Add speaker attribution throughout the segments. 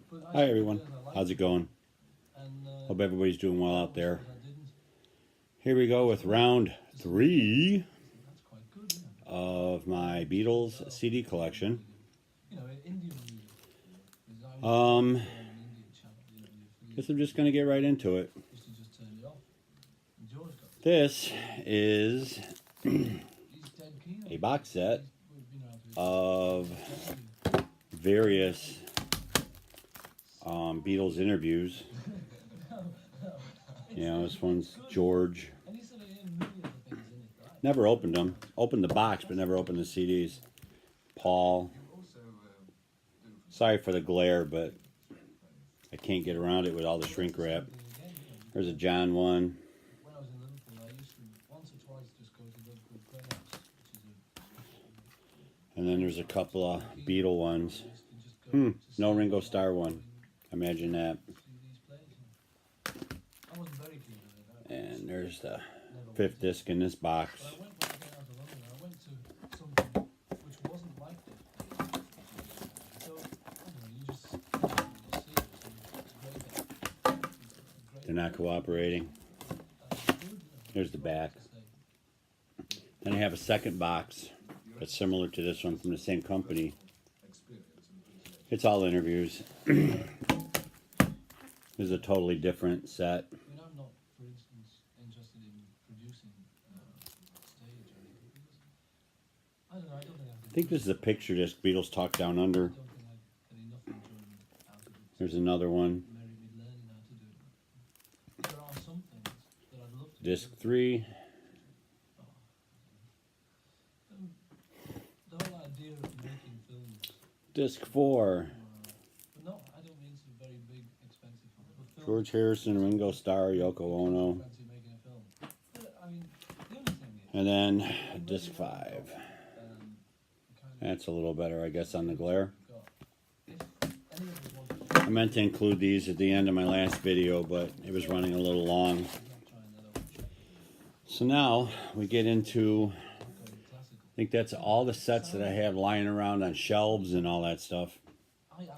Speaker 1: Hi everyone, how's it going? Hope everybody's doing well out there. Here we go with round 3 of my Beatles CD collection. Guess I'm just going to get right into it. This is a box set of various Beatles interviews. You know, this one's George. Never opened them. Opened the box, but never opened the CDs. Paul. Sorry for the glare, but I can't get around it with all the shrink wrap. There's a John one. And then there's a couple of Beatle ones. No Ringo Starr one. Imagine that. And there's the 5th disc in this box. They're not cooperating. Here's the back. Then I have a second box that's similar to this one from the same company. It's all interviews. This is a totally different set. I think this is a picture disc, Beatles Talk Down Under. There's another one. Disc 3. Disc 4. George Harrison, Ringo Starr, Yoko Ono. And then disc 5. That's a little better, I guess, on the glare. I meant to include these at the end of my last video, but it was running a little long. So now we get into, I think that's all the sets that I have lying around on shelves and all that stuff.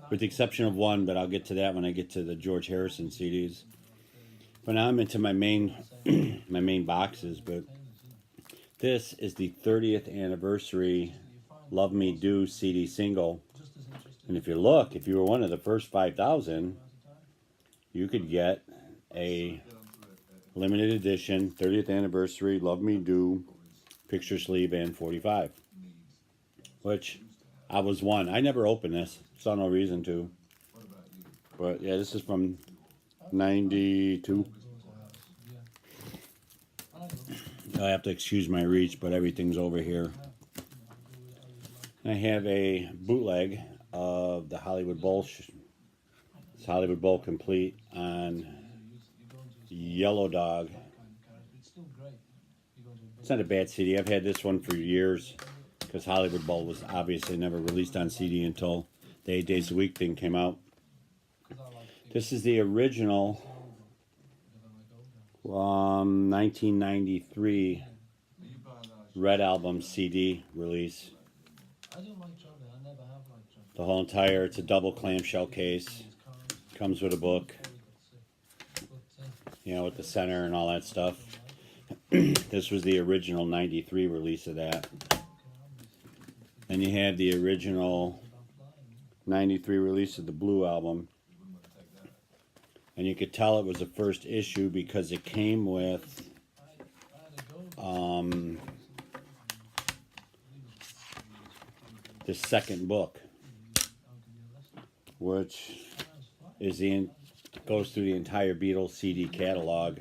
Speaker 1: With the exception of one, but I'll get to that when I get to the George Harrison CDs. But now I'm into my main my main boxes. But this is the 30th anniversary Love Me Do CD single. And if you look, if you were one of the first 5,000, you could get a limited edition 30th anniversary Love Me Do picture sleeve and 45. Which I was one. I never opened this. Saw no reason to. But yeah, this is from 92. I have to excuse my reach, but everything's over here. I have a bootleg of the Hollywood Bowl. It's Hollywood Bowl complete on Yellow Dog. It's not a bad CD. I've had this one for years because Hollywood Bowl was obviously never released on CD until the 8 Days a Week thing came out. This is the original 1993 Red Album CD release. The whole entire, it's a double clamshell case. Comes with a book, you know, with the center and all that stuff. This was the original 93 release of that. Then you have the original 93 release of the Blue Album. And you could tell it was the first issue because it came with the second book, which is goes through the entire Beatles CD catalog,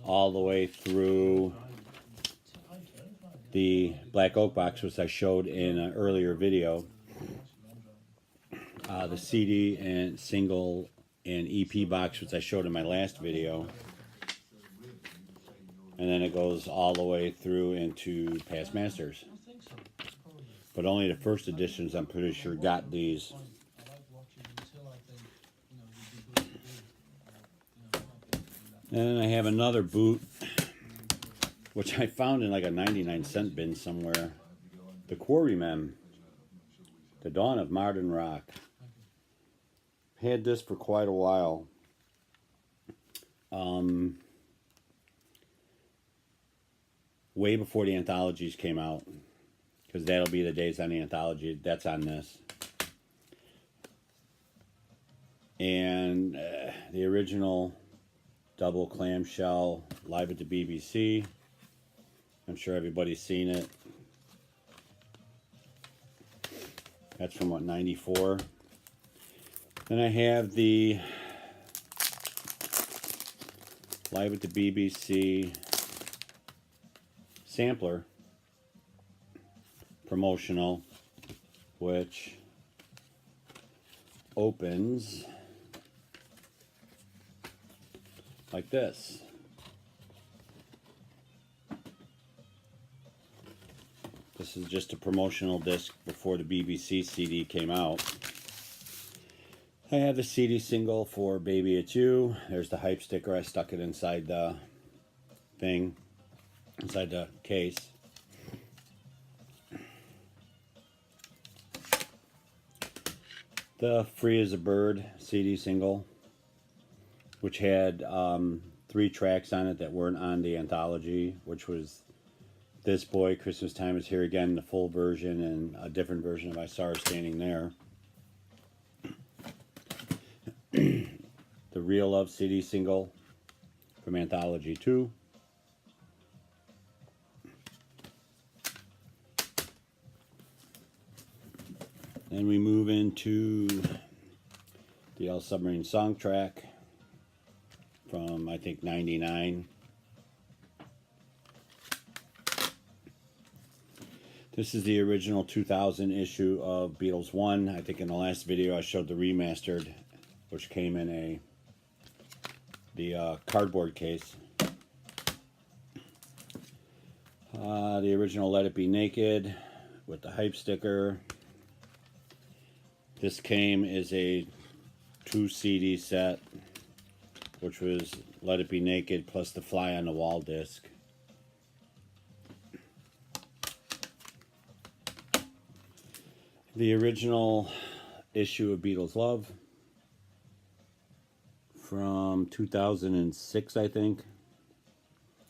Speaker 1: all the way through the Black Oak box, which I showed in an earlier video, the CD and single and EP box, which I showed in my last video, and then it goes all the way through into Past Masters. But only the first editions, I'm pretty sure, got these. And I have another boot, which I found in like a 99-cent bin somewhere. The Quarrymen, The Dawn of Modern Rock. Had this for quite a while. Way before the anthologies came out, because that'll be the days on the anthology. That's on this. And the original double clamshell live at the BBC. I'm sure everybody's seen it. That's from what, 94? Then I have the live at the BBC sampler promotional, which opens like this. This is just a promotional disc before the BBC CD came out. I have the CD single for Baby It's You. There's the hype sticker. I stuck it inside the thing, inside the case. The Free as a Bird CD single, which had 3 tracks on it that weren't on the anthology, which was This Boy, Christmas Time Is Here Again, the full version, and a different version of I Saw Her Standing There. The Real Love CD single from Anthology 2. Then we move into the El Submarine song track from, I think, 99. This is the original 2000 issue of Beatles 1. I think in the last video I showed the remastered, which came in the cardboard case. The original Let It Be Naked with the hype sticker. This came as a 2 CD set, which was Let It Be Naked plus the Fly on the Wall disc. The original issue of Beatles Love from 2006, I think.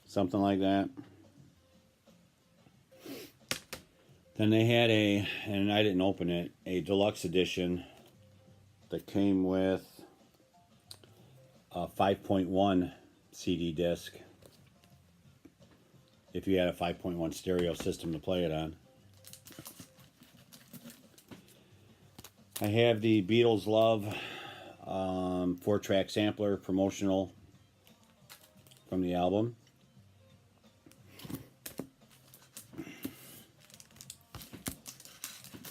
Speaker 1: Something like that. Then they had and I didn't open it, a deluxe edition that came with a 5.1 CD disc, if you had a 5.1 stereo system to play it on. I have the Beatles Love 4-track sampler promotional from the album.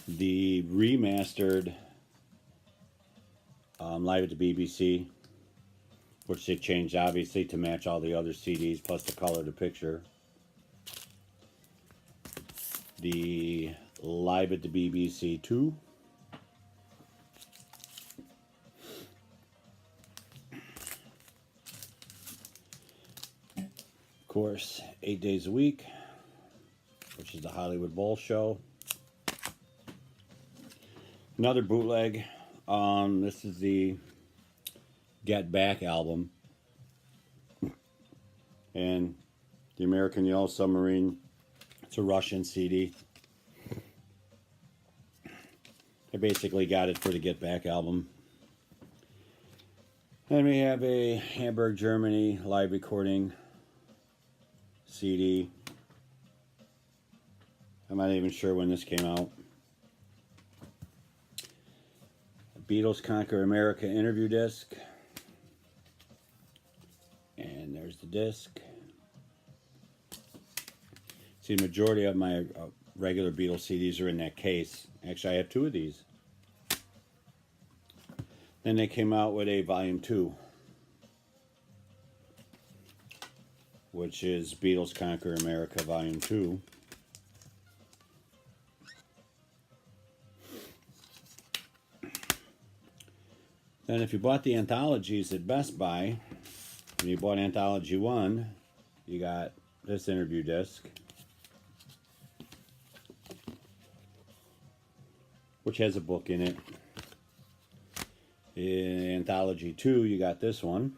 Speaker 1: The remastered Live at the BBC, which they changed obviously to match all the other CDs, plus the color of the picture. The Live at the BBC 2. Of course, 8 Days a Week, which is the Hollywood Bowl show. Another bootleg. This is the Get Back album. And the American Yellow Submarine. It's a Russian CD. I basically got it for the Get Back album. And we have a Hamburg, Germany live recording CD. I'm not even sure when this came out. Beatles Conquer America interview disc. And there's the disc. See, the majority of my regular Beatles CDs are in that case. Actually, I have 2 of these. Then they came out with a volume 2, which is Beatles Conquer America volume 2. Then if you bought the anthologies at Best Buy, when you bought Anthology 1, you got this interview disc, which has a book in it. In Anthology 2, you got this one.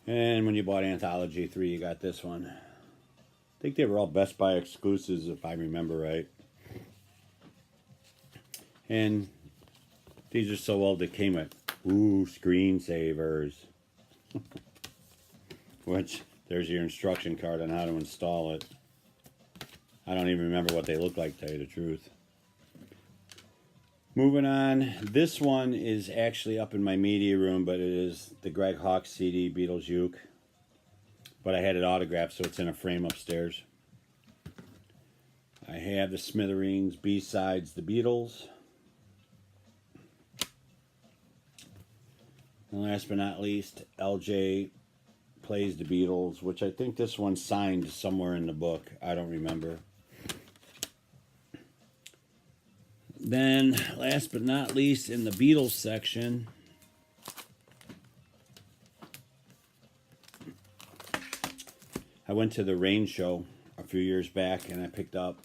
Speaker 1: And when you bought Anthology 3, you got this one. I think they were all Best Buy exclusives, if I remember right. And these are so old, they came with, ooh, screensavers. Which, there's your instruction card on how to install it. I don't even remember what they look like, to tell you the truth. Moving on, this one is actually up in my media room, but it is the Greg Hawkes CD, Beatles Uke. But I had it autographed, so it's in a frame upstairs. I have the Smithereens B-Sides, the Beatles. And last but not least, LJ Plays the Beatles, which I think this one's signed somewhere in the book. I don't remember. Then, last but not least, in the Beatles section, I went to the Rain show a few years back, and I picked up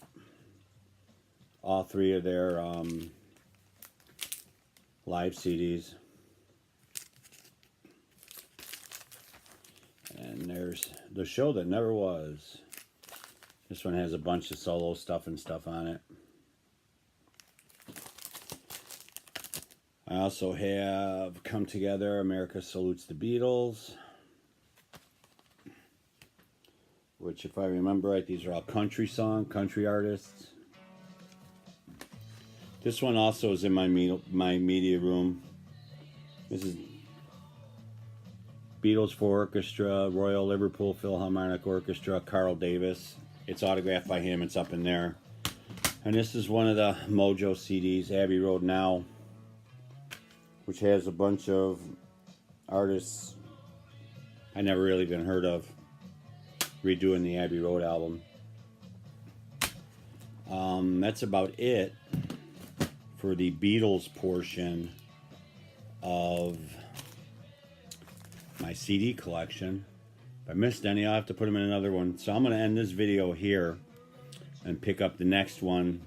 Speaker 1: all 3 of their live CDs. And there's The Show That Never Was. This one has a bunch of solo stuff and stuff on it. I also have Come Together, America Salutes the Beatles. Which, if I remember right, these are all country artists. This one also is in my media room. This is Beatles for Orchestra, Royal Liverpool Philharmonic Orchestra, Carl Davis. It's autographed by him. It's up in there. And this is one of the Mojo CDs, Abbey Road Now, which has a bunch of artists I never really even heard of redoing the Abbey Road album. That's about it for the Beatles portion of my CD collection. If I missed any, I'll have to put them in another one. So I'm going to end this video here and pick up the next one,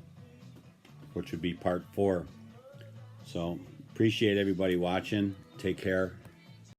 Speaker 1: which would be part 4. So appreciate everybody watching. Take care.